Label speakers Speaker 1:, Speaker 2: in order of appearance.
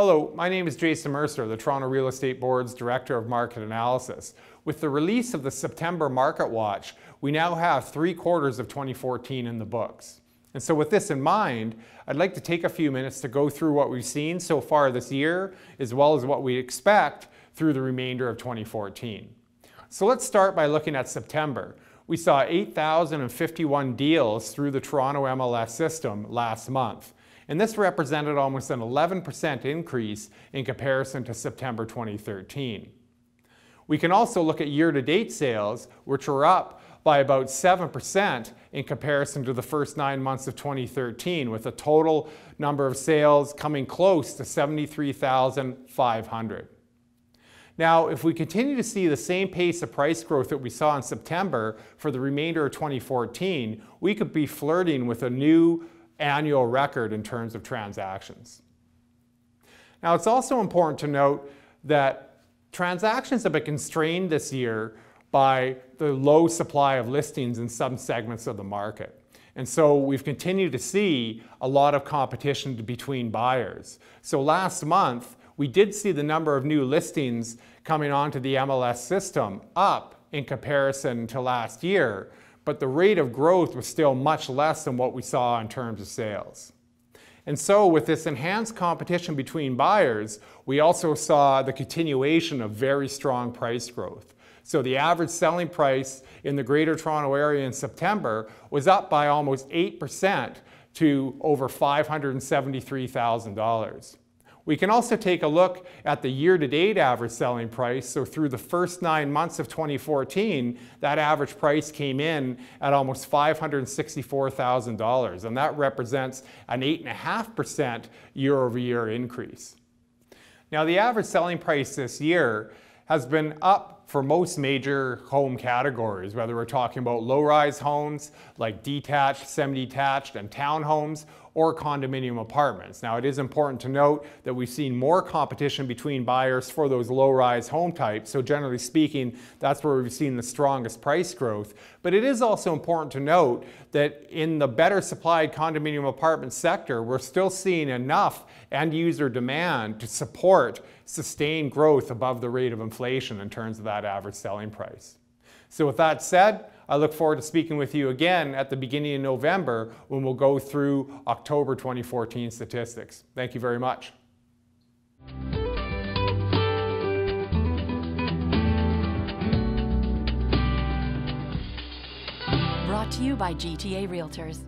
Speaker 1: Hello, my name is Jason Mercer, the Toronto Real Estate Board's Director of Market Analysis. With the release of the September Market Watch, we now have 3 quarters of 2014 in the books. And so with this in mind, I'd like to take a few minutes to go through what we've seen so far this year, as well as what we expect through the remainder of 2014. So let's start by looking at September. We saw 8,051 deals through the Toronto MLS system last month. And this represented almost an 11% increase in comparison to September 2013. We can also look at year-to-date sales, which are up by about 7% in comparison to the first 9 months of 2013, with a total number of sales coming close to 73,500. Now, if we continue to see the same pace of price growth that we saw in September for the remainder of 2014, we could be flirting with a new annual record in terms of transactions. Now, it's also important to note that transactions have been constrained this year by the low supply of listings in some segments of the market. And so we've continued to see a lot of competition between buyers. So last month, we did see the number of new listings coming onto the MLS system up in comparison to last year, but the rate of growth was still much less than what we saw in terms of sales. And so with this enhanced competition between buyers, we also saw the continuation of very strong price growth. So the average selling price in the Greater Toronto Area in September was up by almost 8% to over $573,000. We can also take a look at the year-to-date average selling price. So through the first 9 months of 2014, that average price came in at almost $564,000, and that represents an 8.5% year-over-year increase. Now, the average selling price this year has been up for most major home categories, whether we're talking about low-rise homes like detached, semi-detached, and townhomes, or condominium apartments. Now, it is important to note that we've seen more competition between buyers for those low-rise home types. So generally speaking, that's where we've seen the strongest price growth. But it is also important to note that in the better supplied condominium apartment sector, we're still seeing enough end user demand to support sustained growth above the rate of inflation in terms of that average selling price. So with that said, I look forward to speaking with you again at the beginning of November when we'll go through October 2014 statistics. Thank you very much.
Speaker 2: Brought to you by GTA Realtors.